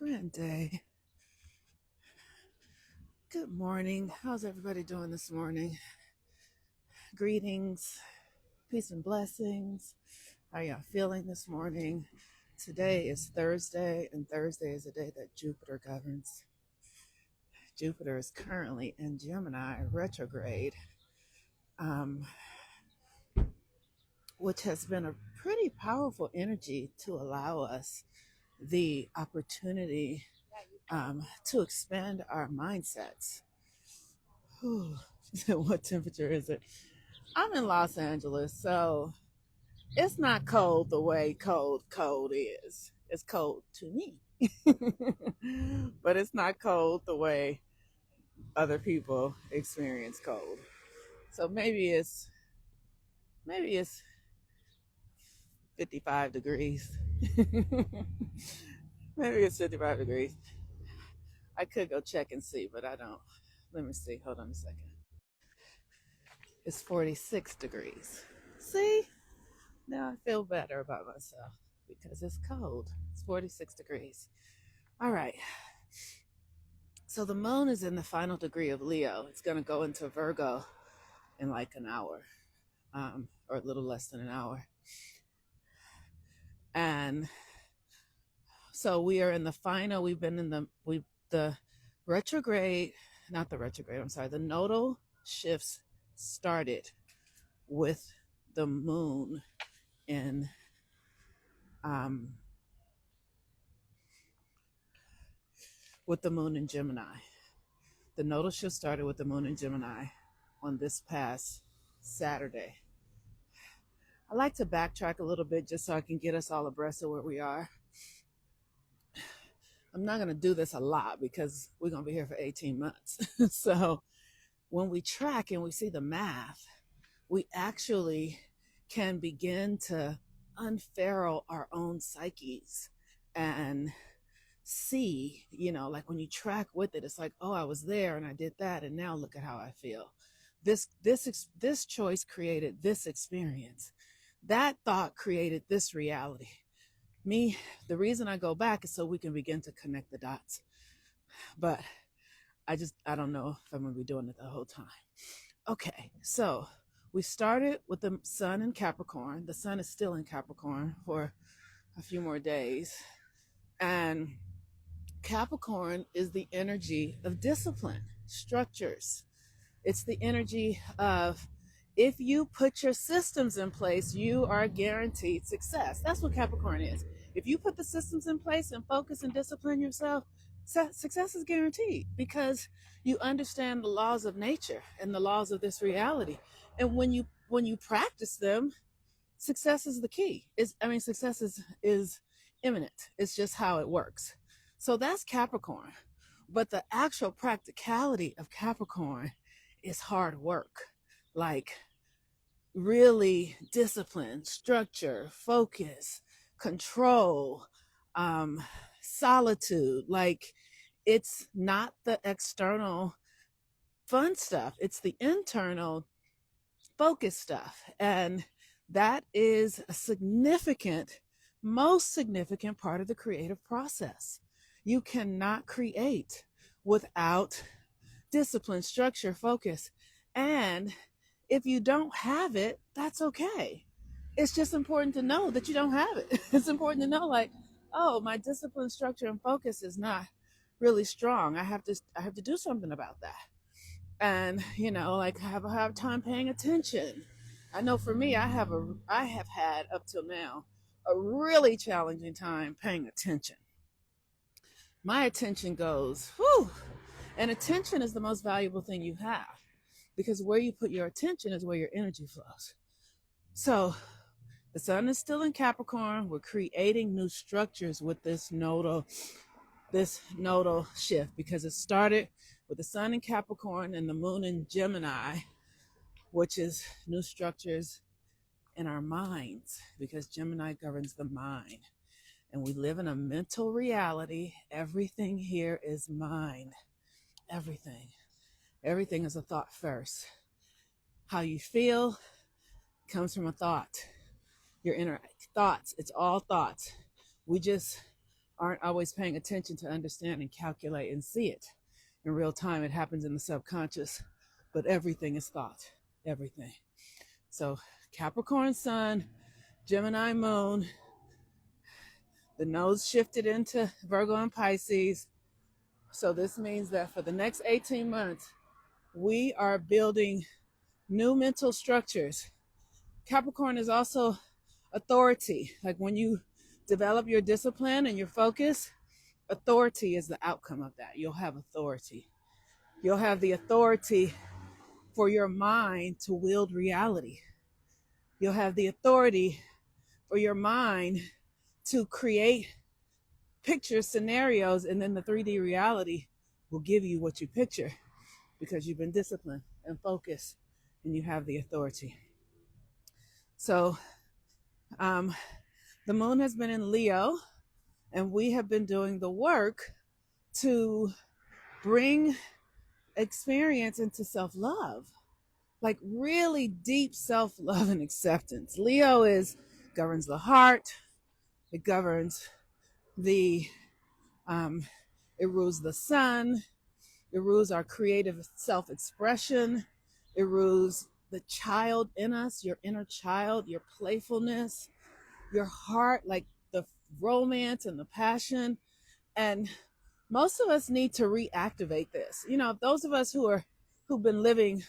Grand day. Good morning. How's everybody doing this morning? Greetings, peace and blessings. How y'all feeling this morning? Today is Thursday, and Thursday is a day that Jupiter governs. Jupiter is currently in Gemini retrograde, um, which has been a pretty powerful energy to allow us the opportunity to expand our mindsets. Whew. What temperature is it? I'm in Los Angeles, so it's not cold the way cold is. It's cold to me. But it's not cold the way other people experience cold. So maybe it's 55 degrees. Maybe it's 55 degrees. I could go check and see, but I don't. Let me see. Hold on a second. It's 46 degrees. See? Now I feel better about myself because it's cold. It's 46 degrees. All right. So the moon is in the final degree of Leo. It's going to go into Virgo in like an hour, or a little less than an hour. And so we are in the final. We've been in the retrograde, not the retrograde. I'm sorry. The nodal shifts started with the moon in Gemini. The nodal shift started with the moon in Gemini on this past Saturday. I like to backtrack a little bit just so I can get us all abreast of where we are. I'm not going to do this a lot because we're going to be here for 18 months. So when we track and we see the math, we actually can begin to unfurl our own psyches and see, like when you track with it, it's like, oh, I was there and I did that, and now look at how I feel. This choice created this experience. That thought created this reality. The reason I go back is so we can begin to connect the dots. But I don't know if I'm going to be doing it the whole time. Okay, so we started with the sun in Capricorn. The sun is still in Capricorn for a few more days. And Capricorn is the energy of discipline, structures. It's the energy of, if you put your systems in place, you are guaranteed success. That's what Capricorn is. If you put the systems in place and focus and discipline yourself, success is guaranteed because you understand the laws of nature and the laws of this reality. And when you practice them, success is the key. Success is imminent. It's just how it works. So that's Capricorn. But the actual practicality of Capricorn is hard work. Like really discipline, structure, focus, control, solitude. Like it's not the external fun stuff. It's the internal focus stuff. And that is a most significant part of the creative process. You cannot create without discipline, structure, focus. And if you don't have it, that's okay. It's just important to know that you don't have it. It's important to know, like, oh, my discipline, structure, and focus is not really strong. I have to do something about that. And like I have a hard time paying attention. I know for me, I have had up till now a really challenging time paying attention. My attention goes, whew, and attention is the most valuable thing you have because where you put your attention is where your energy flows. So the sun is still in Capricorn. We're creating new structures with this nodal shift because it started with the sun in Capricorn and the moon in Gemini, which is new structures in our minds because Gemini governs the mind. And we live in a mental reality. Everything here is mind. Everything. Everything is a thought first. How you feel comes from a thought. Your inner thoughts, it's all thoughts. We just aren't always paying attention to understand and calculate and see it in real time. It happens in the subconscious, but everything is thought, everything. So Capricorn Sun, Gemini Moon, the nose shifted into Virgo and Pisces. So this means that for the next 18 months, we are building new mental structures. Capricorn is also authority. Like when you develop your discipline and your focus, authority is the outcome of that. You'll have authority. You'll have the authority for your mind to wield reality. You'll have the authority for your mind to create picture scenarios, and then the 3D reality will give you what you picture because you've been disciplined and focused and you have the authority. So the moon has been in Leo, and we have been doing the work to bring experience into self-love, like really deep self-love and acceptance. Leo governs the heart. It governs the it rules the sun. It rules our creative self-expression. It rules the child in us, your inner child, your playfulness, your heart, like the romance and the passion. And most of us need to reactivate this. You know, those of us who've been living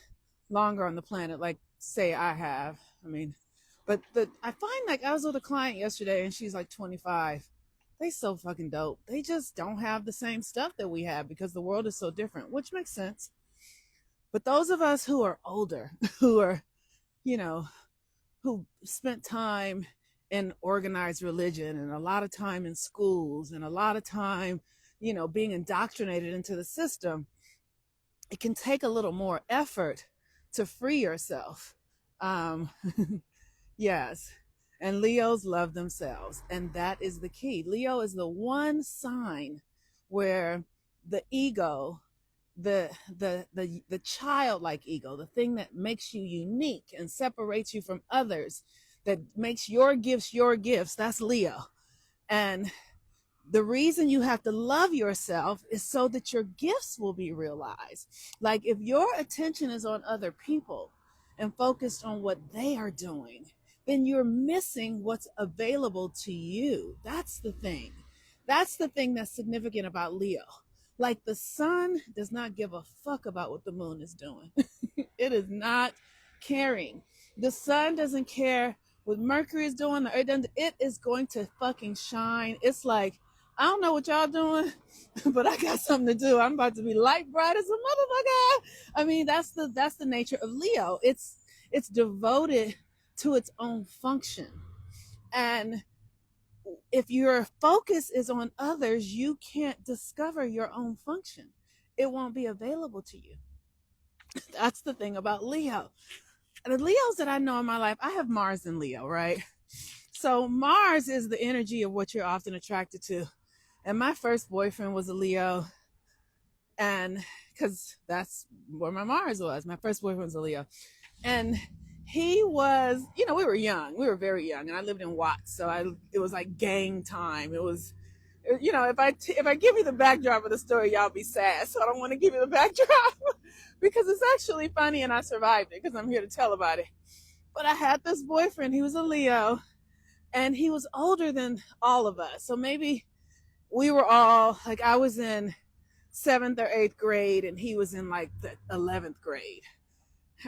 longer on the planet, like say I have. I mean, but I find, like, I was with a client yesterday and she's like 25. They so fucking dope. They just don't have the same stuff that we have because the world is so different, which makes sense. But those of us who are older, who are, you know, who spent time in organized religion and a lot of time in schools and a lot of time, you know, being indoctrinated into the system, it can take a little more effort to free yourself. Yes. And Leos love themselves. And that is the key. Leo is the one sign where the ego, the childlike ego, the thing that makes you unique and separates you from others, that makes your gifts, that's Leo. And the reason you have to love yourself is so that your gifts will be realized. Like if your attention is on other people and focused on what they are doing, then you're missing what's available to you. That's the thing. That's the thing that's significant about Leo. Like the sun does not give a fuck about what the moon is doing. It is not caring. The sun doesn't care what Mercury is doing. It is going to fucking shine. It's like, I don't know what y'all doing, but I got something to do. I'm about to be light bright as a motherfucker. I mean, that's the nature of Leo. It's devoted to its own function. And if your focus is on others, you can't discover your own function. It won't be available to you. That's the thing about Leo. The Leos that I know in my life, I have Mars in Leo, right? So Mars is the energy of what you're often attracted to. And my first boyfriend was a Leo. And because that's where my Mars was. My first boyfriend was a Leo. And he was, you know, we were young. We were very young. And I lived in Watts. So it was like gang time. It was, you know, if I give you the backdrop of the story, y'all be sad. So I don't want to give you the backdrop because it's actually funny and I survived it because I'm here to tell about it. But I had this boyfriend. He was a Leo. And he was older than all of us. So maybe we were all, like, I was in 7th or 8th grade and he was in like the 11th grade.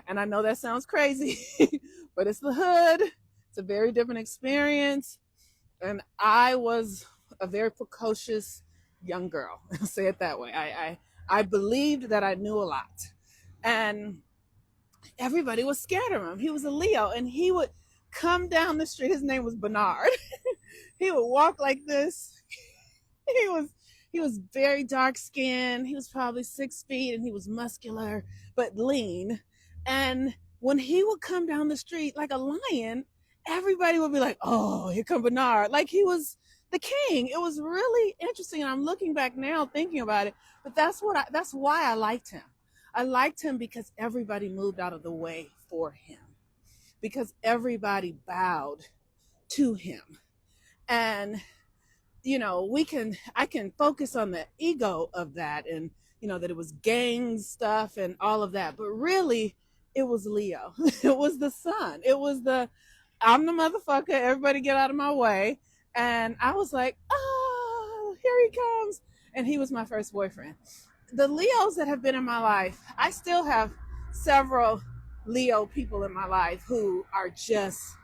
And I know that sounds crazy, but it's the hood. It's a very different experience. And I was a very precocious young girl. I'll say it that way. I believed that I knew a lot. And everybody was scared of him. He was a Leo and he would come down the street. His name was Bernard. He would walk like this. He was very dark skinned. He was probably 6 feet and he was muscular but lean. And when he would come down the street like a lion, everybody would be like, "Oh, here come Bernard!" Like he was the king. It was really interesting. And I'm looking back now thinking about it. But that's why I liked him. I liked him because everybody moved out of the way for him. Because everybody bowed to him. And I can focus on the ego of that, and that it was gang stuff and all of that, but really it was Leo. It was the sun. It was the I'm the motherfucker, everybody get out of my way. And I was like, oh, here he comes. And he was my first boyfriend. The Leos that have been in my life, I still have several Leo people in my life who are just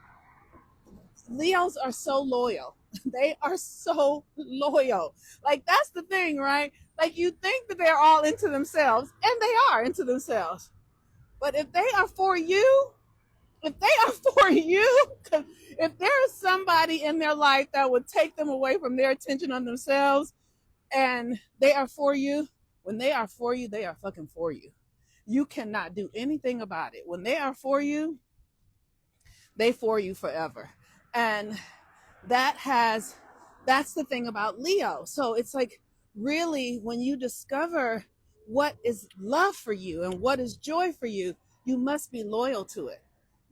Leos are so loyal. They are so loyal. Like, that's the thing, right? Like, you think that they're all into themselves, and they are into themselves. But if they are for you, if they are for you, if there is somebody in their life that would take them away from their attention on themselves and they are for you, when they are for you, they are fucking for you. You cannot do anything about it. When they are for you, they for you forever. And that's the thing about Leo. So it's like, really, when you discover what is love for you and what is joy for you, you must be loyal to it.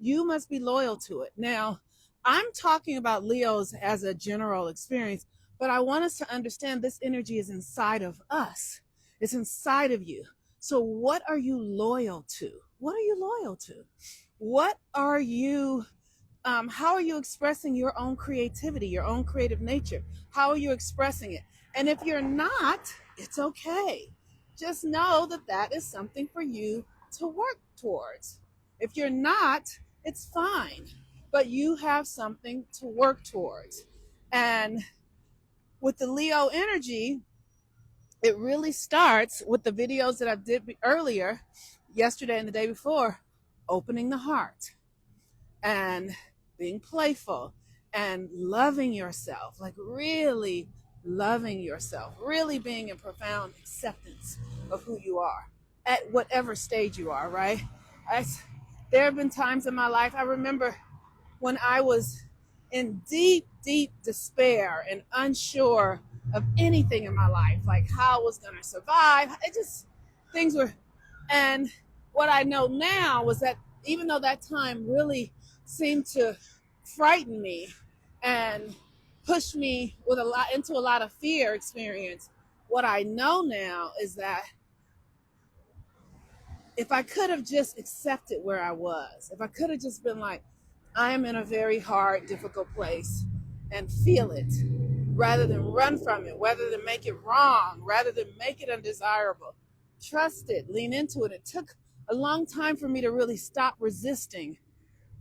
You must be loyal to it. Now, I'm talking about Leos as a general experience, but I want us to understand this energy is inside of us. It's inside of you. So what are you loyal to? What are you loyal to? What are you how are you expressing your own creativity, your own creative nature? How are you expressing it? And if you're not, it's okay. Just know that that is something for you to work towards. If you're not, it's fine, but you have something to work towards. And with the Leo energy, it really starts with the videos that I did earlier, yesterday and the day before, opening the heart and being playful and loving yourself, like really loving yourself, really being in profound acceptance of who you are at whatever stage you are, right? There have been times in my life, I remember when I was in deep, deep despair and unsure of anything in my life, like how I was going to survive. Things were, and what I know now was that even though that time really seemed to frighten me and push me into a lot of fear experience, what I know now is that if I could have just accepted where I was, if I could have just been like, I am in a very hard, difficult place, and feel it rather than run from it, rather than make it wrong, rather than make it undesirable. Trust it, lean into it. It took a long time for me to really stop resisting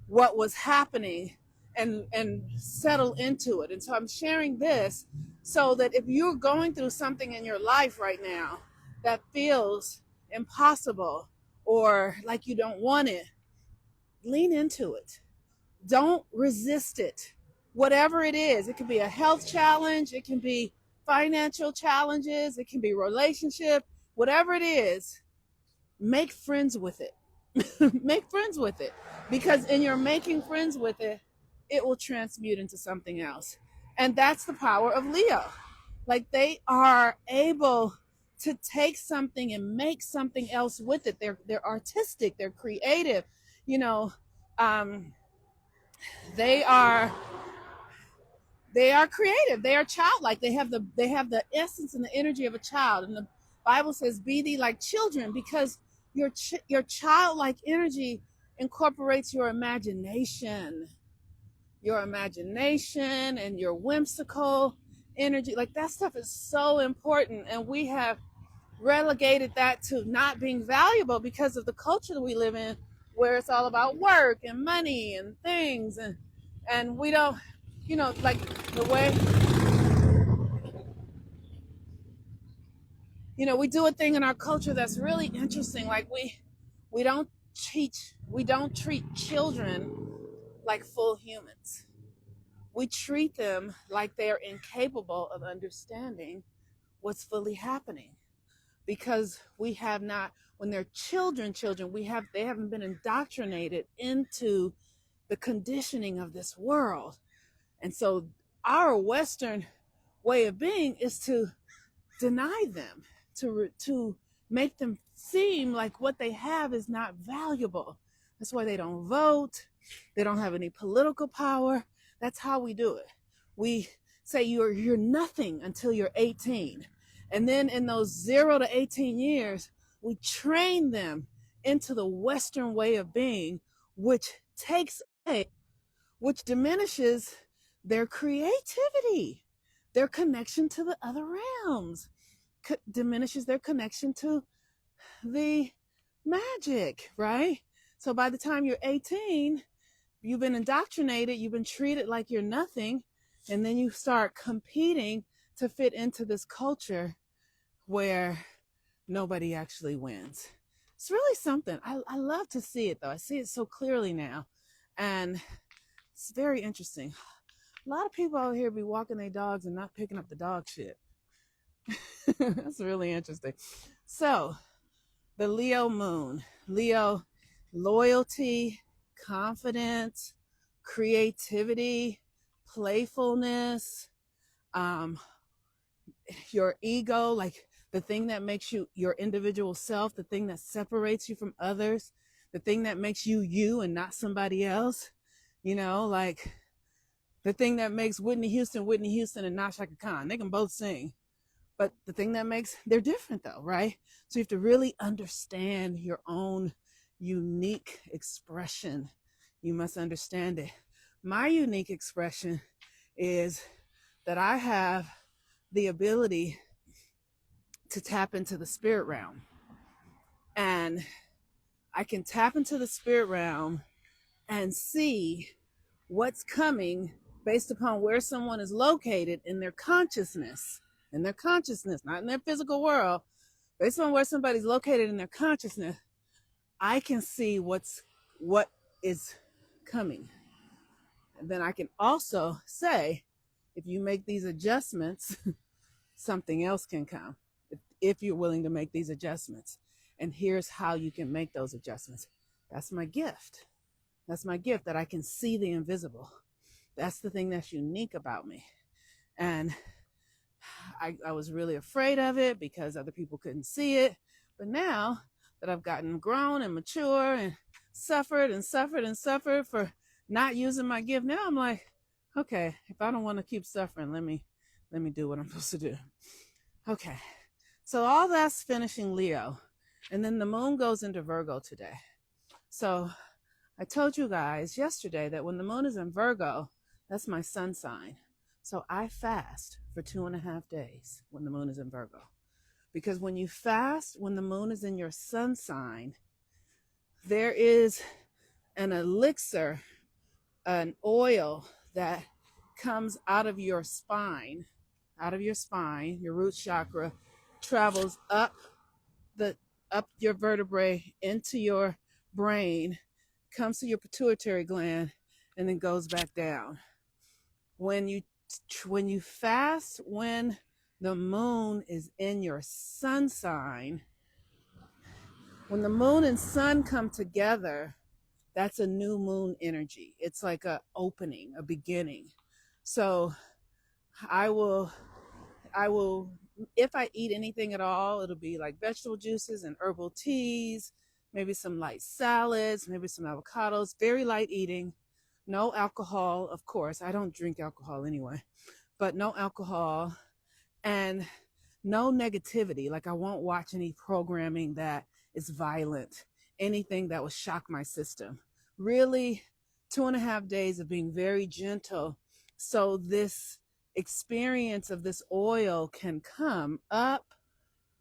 what was happening and settle into it. And so I'm sharing this so that if you're going through something in your life right now that feels impossible or like you don't want it, lean into it. Don't resist it. Whatever it is, it can be a health challenge, it can be financial challenges, it can be relationship, whatever it is, make friends with it. Make friends with it, because in your making friends with it, it will transmute into something else. And that's the power of Leo. Like, they are able to take something and make something else with it. They're artistic, they're creative, you know. They are creative, they are childlike, they have the essence and the energy of a child. And the Bible says, be thee like children, because your childlike energy incorporates your imagination and your whimsical energy. Like, that stuff is so important, and we have relegated that to not being valuable because of the culture that we live in, where it's all about work and money and things, and we don't, like the way, we do a thing in our culture that's really interesting. Like, we don't treat children like full humans. We treat them like they're incapable of understanding what's fully happening, because we have not, when they're children, they haven't been indoctrinated into the conditioning of this world. And so our Western way of being is to deny them, to make them seem like what they have is not valuable. That's why they don't vote. They don't have any political power. That's how we do it. We say you're nothing until you're 18. And then in those 0 to 18 years, we train them into the Western way of being, which takes away, which diminishes their creativity, their connection to the other realms, diminishes their connection to the magic, right? So by the time you're 18, you've been indoctrinated, you've been treated like you're nothing, and then you start competing to fit into this culture where nobody actually wins. It's really something. I love to see it though. I see it so clearly now. And it's very interesting. A lot of people out here be walking their dogs and not picking up the dog shit. That's really interesting. So, the Leo moon. Leo, loyalty, confidence, creativity, playfulness, your ego, like the thing that makes you your individual self, the thing that separates you from others, the thing that makes you you and not somebody else, like the thing that makes Whitney Houston and not Shaka Khan. They can both sing. But the thing that makes, they're different though, right? So you have to really understand your own unique expression. You must understand it. My unique expression is that I have the ability to tap into the spirit realm. And I can tap into the spirit realm and see what's coming based upon where someone is located in their consciousness, not in their physical world. Based on where somebody's located in their consciousness, I can see what is coming. And then I can also say, if you make these adjustments, something else can come. If you're willing to make these adjustments. And here's how you can make those adjustments. That's my gift. That's my gift, that I can see the invisible. That's the thing that's unique about me. And I was really afraid of it because other people couldn't see it. But now that I've gotten grown and mature and suffered for not using my gift, now I'm like, okay, if I don't want to keep suffering, let me do what I'm supposed to do. Okay. So all that's finishing Leo. And then the moon goes into Virgo today. So I told you guys yesterday that when the moon is in Virgo, that's my sun sign. So I fast for 2.5 days when the moon is in Virgo. Because when you fast, when the moon is in your sun sign, there is an elixir, an oil that comes out of your spine, your root chakra, travels up your vertebrae into your brain, comes to your pituitary gland, and then goes back down. When you fast, when the moon is in your sun sign, when the moon and sun come together, that's a new moon energy. It's like a opening, a beginning. So I will, if I eat anything at all, it'll be like vegetable juices and herbal teas, maybe some light salads, maybe some avocados, very light eating, no alcohol, of course. I don't drink alcohol anyway, but no alcohol and no negativity. Like I won't watch any programming that is violent, anything that will shock my system. Really 2.5 days of being very gentle. So this experience of this oil can come up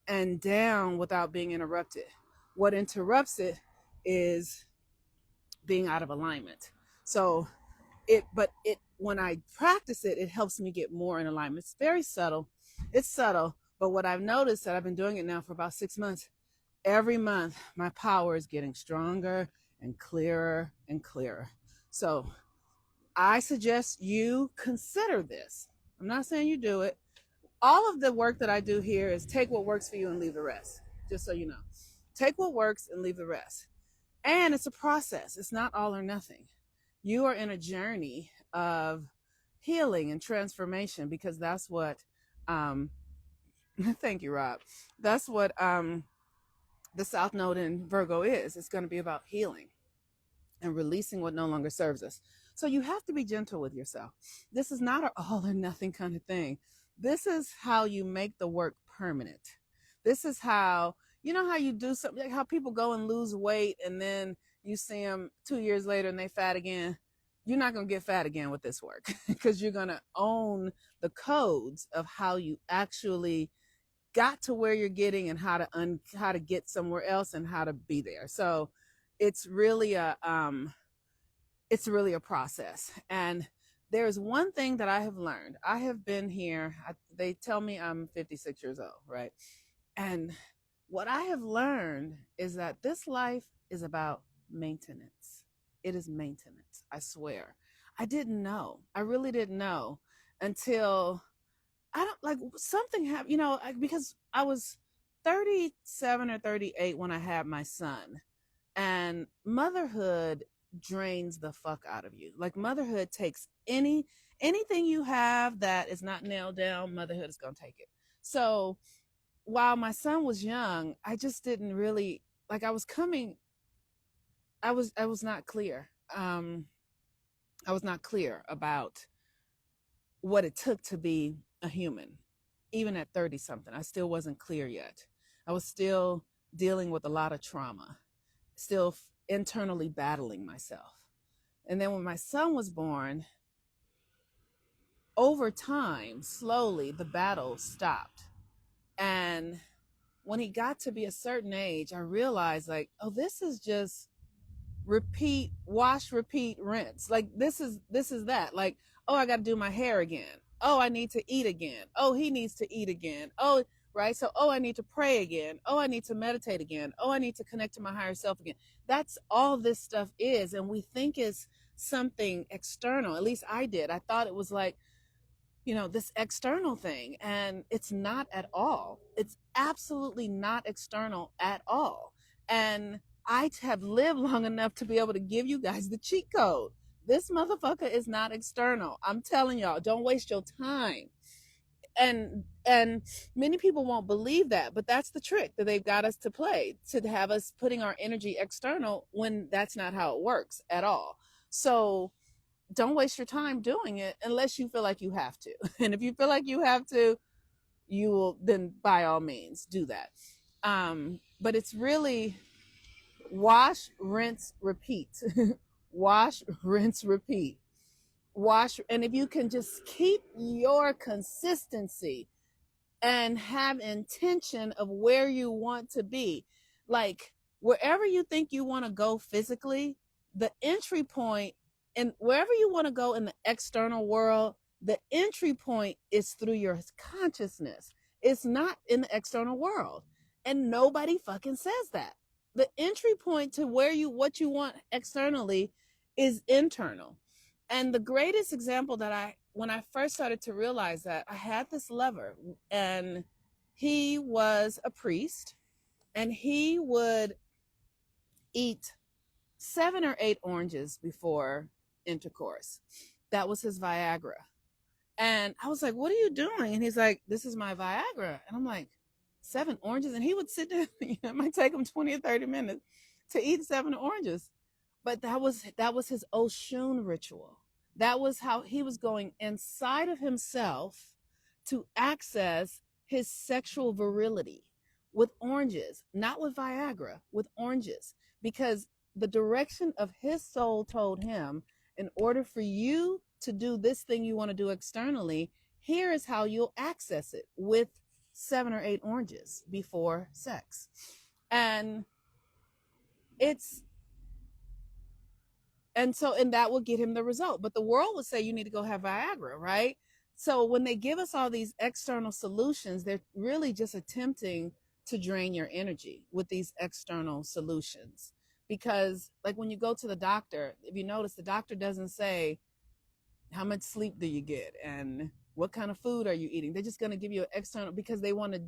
and down without being interrupted. What interrupts it is being out of alignment. So when I practice it, it helps me get more in alignment. It's very subtle. It's subtle. But what I've noticed, that I've been doing it now for about 6 months, every month my power is getting stronger and clearer and clearer. So I suggest you consider this. I'm not saying you do it. All of the work that I do here is take what works for you and leave the rest. Just so you know. Take what works and leave the rest. And it's a process. It's not all or nothing. You are in a journey of healing and transformation, because that's what, thank you, Rob. That's what the South Node in Virgo is. It's going to be about healing and releasing what no longer serves us. So you have to be gentle with yourself. This is not an all or nothing kind of thing. This is how you make the work permanent. This is how, you know, how you do something, like how people go and lose weight and then you see them 2 years later and they fat again. You're not going to get fat again with this work because you're going to own the codes of how you actually got to where you're getting and how to get somewhere else and how to be there. So it's really a process. And there's one thing that I have learned. I have been here. They tell me I'm 56 years old, right? And what I have learned is that this life is about maintenance. It is maintenance. I swear. I didn't know. I really didn't know until I don't like something happened, because I was 37 or 38 when I had my son. And motherhood drains the fuck out of you. Like motherhood takes anything you have that is not nailed down, motherhood is going to take it. So, while my son was young, I just didn't really like I was not clear. I was not clear about what it took to be a human. Even at 30 something, I still wasn't clear yet. I was still dealing with a lot of trauma, still internally battling myself. And then when my son was born, over time, slowly, the battle stopped. And when he got to be a certain age, I realized like, oh, this is just repeat, wash, repeat, rinse. Like this is that. Like, oh, I got to do my hair again. Oh, I need to eat again. Oh, he needs to eat again. Oh, right. So, oh, I need to pray again. Oh, I need to meditate again. Oh, I need to connect to my higher self again. That's all this stuff is. And we think it's something external. At least I did. I thought it was like, this external thing. And it's not at all. It's absolutely not external at all. And I have lived long enough to be able to give you guys the cheat code. This motherfucker is not external. I'm telling y'all, don't waste your time. And many people won't believe that, but that's the trick that they've got us to play, to have us putting our energy external when that's not how it works at all. So don't waste your time doing it unless you feel like you have to. And if you feel like you have to, you will, then by all means do that. But it's really wash, rinse, repeat. Wash, rinse, repeat. Wash. And if you can just keep your consistency and have intention of where you want to be, like wherever you think you want to go physically, the entry point, and wherever you want to go in the external world, the entry point is through your consciousness. It's not in the external world. And nobody fucking says that. The entry point to what you want externally is internal. And the greatest example that when I first started to realize that, I had this lover and he was a priest and he would eat 7 or 8 oranges before intercourse. That was his Viagra. And I was like, what are you doing? And he's like, this is my Viagra. And I'm like, 7 oranges? And he would sit there, it might take him 20 or 30 minutes to eat 7 oranges. But that was his Oshun ritual. That was how he was going inside of himself to access his sexual virility with oranges, not with Viagra, with oranges. Because the direction of his soul told him, in order for you to do this thing you want to do externally, here is how you'll access it, with 7 or 8 oranges before sex. And that will get him the result. But the world would say you need to go have Viagra, right? So when they give us all these external solutions, they're really just attempting to drain your energy with these external solutions. Because like when you go to the doctor, if you notice, the doctor doesn't say, how much sleep do you get and what kind of food are you eating? They're just going to give you an external, because they want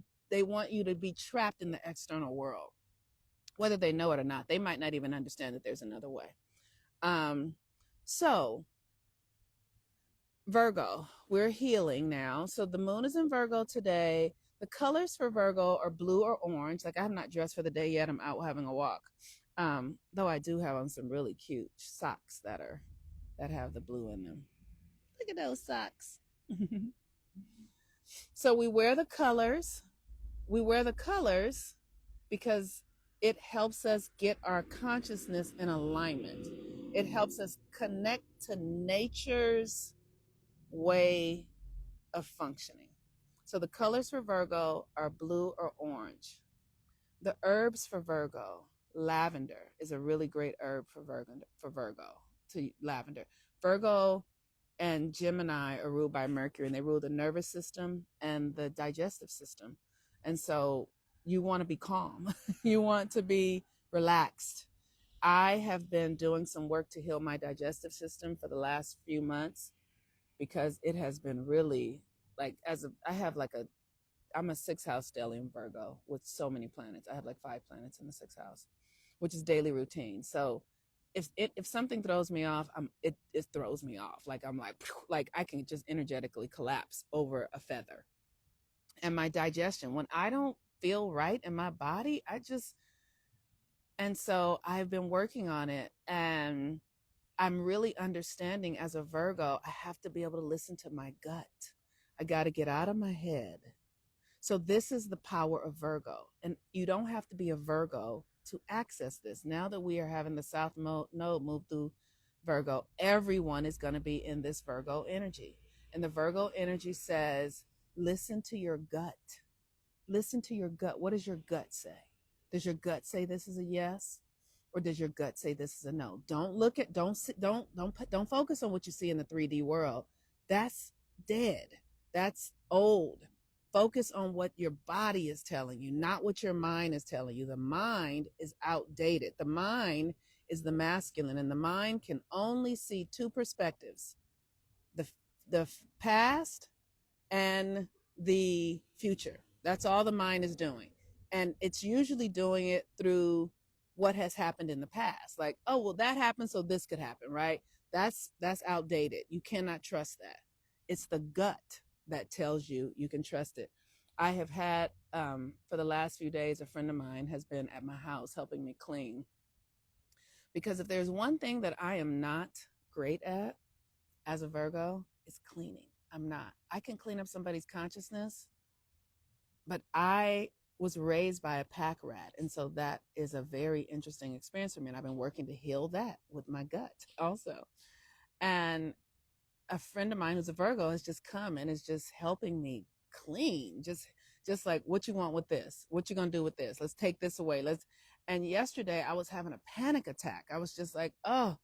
you to be trapped in the external world, whether they know it or not. They might not even understand that there's another way. So Virgo, we're healing now. So the moon is in Virgo today. The colors for Virgo are blue or orange. Like, I'm not dressed for the day yet. I'm out having a walk. Though I do have on some really cute socks that that have the blue in them. Look at those socks. So we wear the colors. We wear the colors because it helps us get our consciousness in alignment. It helps us connect to nature's way of functioning. So the colors for Virgo are blue or orange. The herbs for Virgo, lavender is a really great herb for Virgo. To lavender. Virgo and Gemini are ruled by Mercury, and they rule the nervous system and the digestive system. And so you want to be calm. You want to be relaxed. I have been doing some work to heal my digestive system for the last few months because it has been really like I have like I'm a 6th house stellium Virgo with so many planets. I have like 5 planets in the 6th house, which is daily routine. So if something throws me off, it throws me off. Like I'm like I can just energetically collapse over a feather. And my digestion, when I don't feel right in my body, and so I've been working on it, and I'm really understanding as a Virgo, I have to be able to listen to my gut. I got to get out of my head. So this is the power of Virgo. And you don't have to be a Virgo to access this. Now that we are having the South Node move through Virgo, everyone is going to be in this Virgo energy. And the Virgo energy says, listen to your gut. Listen to your gut. What does your gut say? Does your gut say this is a yes? Or does your gut say this is a no? Don't focus on what you see in the 3D world. That's dead. That's old. Focus on what your body is telling you, not what your mind is telling you. The mind is outdated. The mind is the masculine, and the mind can only see 2 perspectives: the past and the future. That's all the mind is doing, and it's usually doing it through what has happened in the past. Like, oh well, that happened, so this could happen, right? That's outdated. You cannot trust that. It's the gut that tells you you can trust it. I have had, for the last few days, a friend of mine has been at my house helping me clean. Because if there's one thing that I am not great at as a Virgo, it's cleaning. I'm not. I can clean up somebody's consciousness, but I was raised by a pack rat. And so that is a very interesting experience for me. And I've been working to heal that with my gut also. And a friend of mine who's a Virgo has just come and is just helping me clean. Just like, what you want with this? What you gonna do with this? Let's take this away. And yesterday I was having a panic attack. I was just like, oh,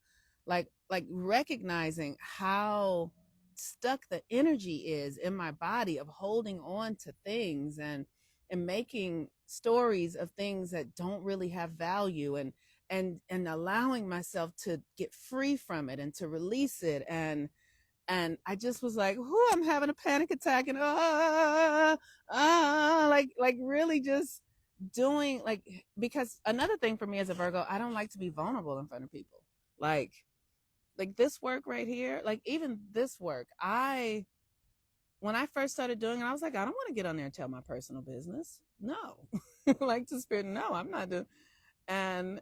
like recognizing how stuck the energy is in my body of holding on to things and making stories of things that don't really have value, and allowing myself to get free from it and to release it. And I just was like, "Whoo, I'm having a panic attack," and like really just doing like, because another thing for me as a Virgo, I don't like to be vulnerable in front of people. Like this work right here, like even this work, when I first started doing it, I was like, I don't want to get on there and tell my personal business. No, like to spirit, no, I'm not doing. And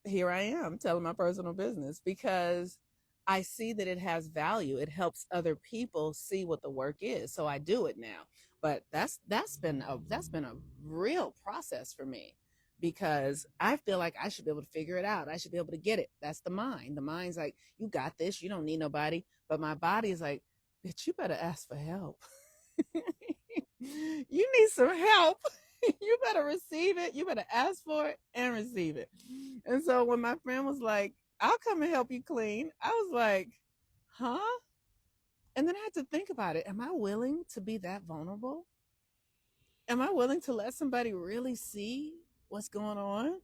here I am telling my personal business because I see that it has value. It helps other people see what the work is. So I do it now. But that's been a real process for me, because I feel like I should be able to figure it out. I should be able to get it. That's the mind. The mind's like, you got this. You don't need nobody. But my body is like, bitch, you better ask for help. You need some help. You better receive it. You better ask for it and receive it. And so when my friend was like, I'll come and help you clean, I was like, huh? And then I had to think about it. Am I willing to be that vulnerable? Am I willing to let somebody really see what's going on?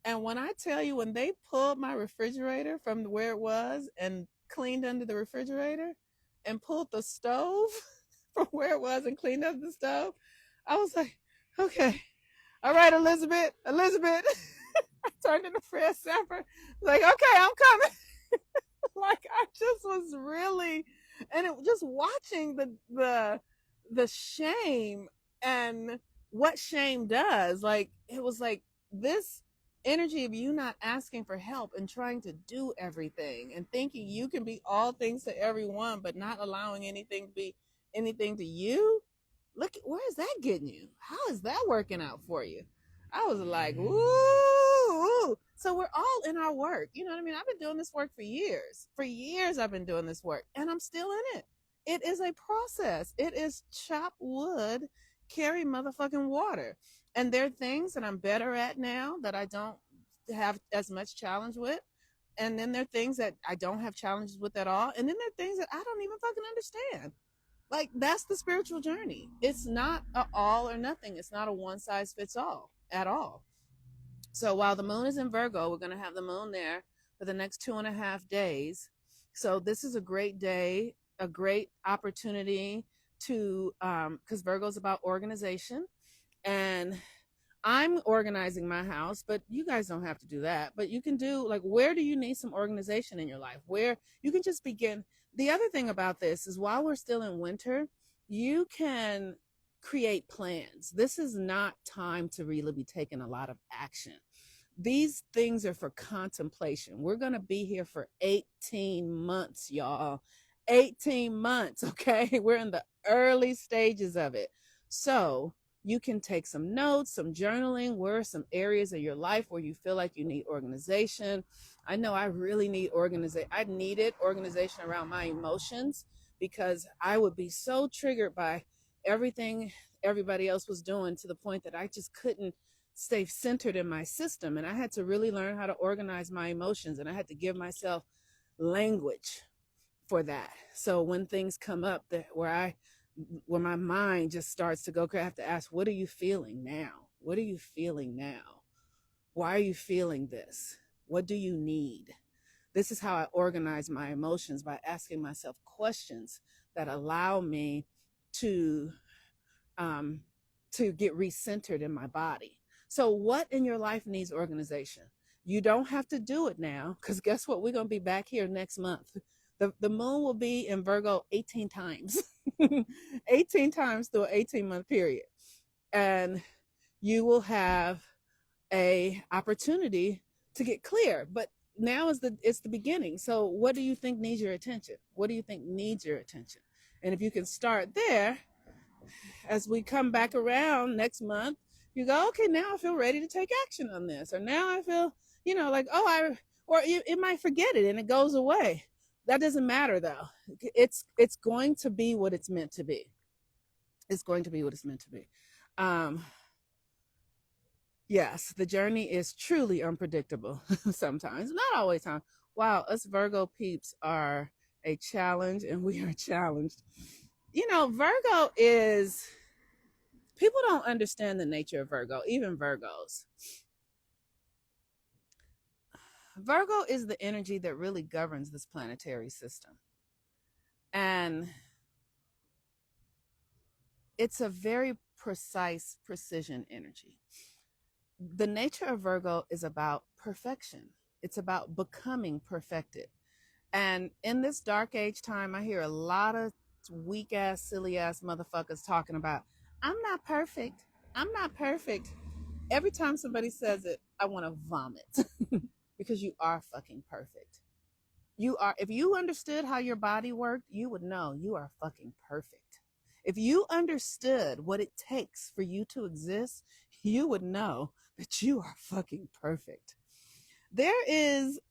And when I tell you, when they pulled my refrigerator from where it was and cleaned under the refrigerator and pulled the stove from where it was and cleaned up the stove, I was like, okay, all right, Elizabeth. I turned into Fred Sanford. Like, okay, I'm coming. Like I just was really, and it just watching the shame and what shame does. Like it was like this energy of you not asking for help and trying to do everything and thinking you can be all things to everyone, but not allowing anything to be anything to you. Look, where is that getting you? How is that working out for you? I was like, woo. So we're all in our work. You know what I mean? I've been doing this work for years. For years, I've been doing this work, and I'm still in it. It is a process. It is chop wood, carry motherfucking water. And there are things that I'm better at now that I don't have as much challenge with. And then there are things that I don't have challenges with at all. And then there are things that I don't even fucking understand. Like, that's the spiritual journey. It's not a all or nothing. It's not a one size fits all at all. So while the moon is in Virgo, we're going to have the moon there for the next 2.5 days. So this is a great day, a great opportunity to, because Virgo is about organization. And I'm organizing my house, but you guys don't have to do that. But you can do, like, where do you need some organization in your life? Where you can just begin. The other thing about this is while we're still in winter, you can create plans. This is not time to really be taking a lot of action. These things are for contemplation. We're going to be here for 18 months, y'all. 18 months, okay? We're in the early stages of it. So you can take some notes, some journaling. Where are some areas of your life where you feel like you need organization? I know I really need organization. I needed organization around my emotions because I would be so triggered by everything everybody else was doing to the point that I just couldn't stay centered in my system. And I had to really learn how to organize my emotions, and I had to give myself language for that. So when things come up that where my mind just starts to go, I have to ask, what are you feeling now? What are you feeling now? Why are you feeling this? What do you need? This is how I organize my emotions, by asking myself questions that allow me to get recentered in my body. So what in your life needs organization? You don't have to do it now, because guess what? We're going to be back here next month. The moon will be in Virgo 18 times, 18 times through an 18-month period. And you will have a opportunity to get clear. But now it's the beginning. So what do you think needs your attention? What do you think needs your attention? And if you can start there, as we come back around next month, you go, okay, now I feel ready to take action on this. Or now I feel, like, it might forget it and it goes away. That doesn't matter though. It's going to be what it's meant to be. It's going to be what it's meant to be. Yes, the journey is truly unpredictable sometimes, not always, huh? Wow, us Virgo peeps are a challenge, and we are challenged. Virgo is, people don't understand the nature of Virgo, even Virgos. Virgo is the energy that really governs this planetary system. And it's a very precise precision energy. The nature of Virgo is about perfection. It's about becoming perfected. And in this dark age time, I hear a lot of weak ass, silly ass motherfuckers talking about, I'm not perfect. I'm not perfect. Every time somebody says it, I want to vomit because you are fucking perfect. You are, if you understood how your body worked, you would know you are fucking perfect. If you understood what it takes for you to exist, you would know that you are fucking perfect.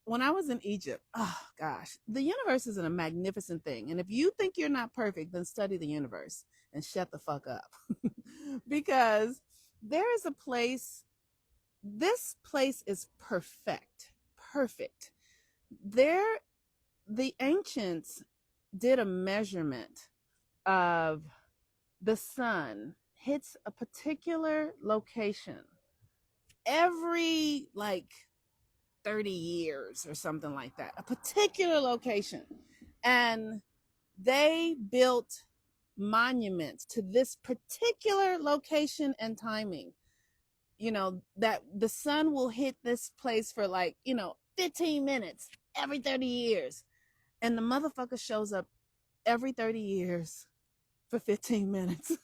When I was in Egypt, oh gosh, the universe is a magnificent thing. And if you think you're not perfect, then study the universe and shut the fuck up. Because there is a place, this place is perfect. The ancients did a measurement of the sun hits a particular location every 30 years or something like that, a particular location. And they built monuments to this particular location and timing. That the sun will hit this place for 15 minutes every 30 years. And the motherfucker shows up every 30 years for 15 minutes.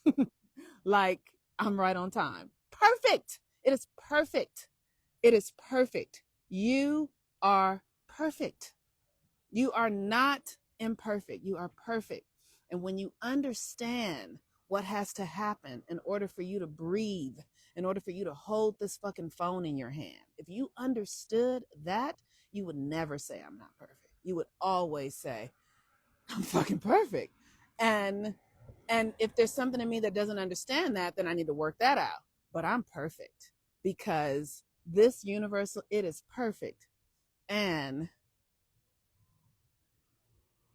Like, I'm right on time. Perfect. It is perfect. It is perfect. You are perfect. You are not imperfect. You are perfect. And when you understand what has to happen in order for you to breathe, in order for you to hold this fucking phone in your hand, if you understood that, you would never say, I'm not perfect. You would always say, I'm fucking perfect. And if there's something in me that doesn't understand that, then I need to work that out. But I'm perfect because this universal, it is perfect. And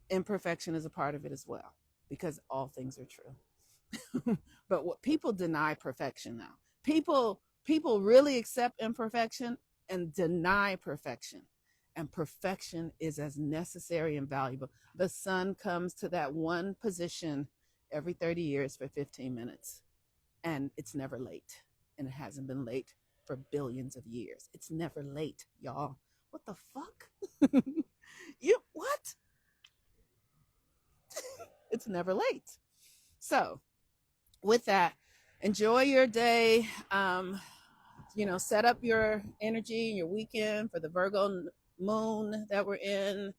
imperfection is a part of it as well, because all things are true. But what people deny perfection now. People really accept imperfection and deny perfection. And perfection is as necessary and valuable. The sun comes to that one position every 30 years for 15 minutes, and it's never late. And it hasn't been late for billions of years. It's never late, y'all. What the fuck? You what? It's never late. So, with that, enjoy your day. Set up your energy and your weekend for the Virgo moon that we're in.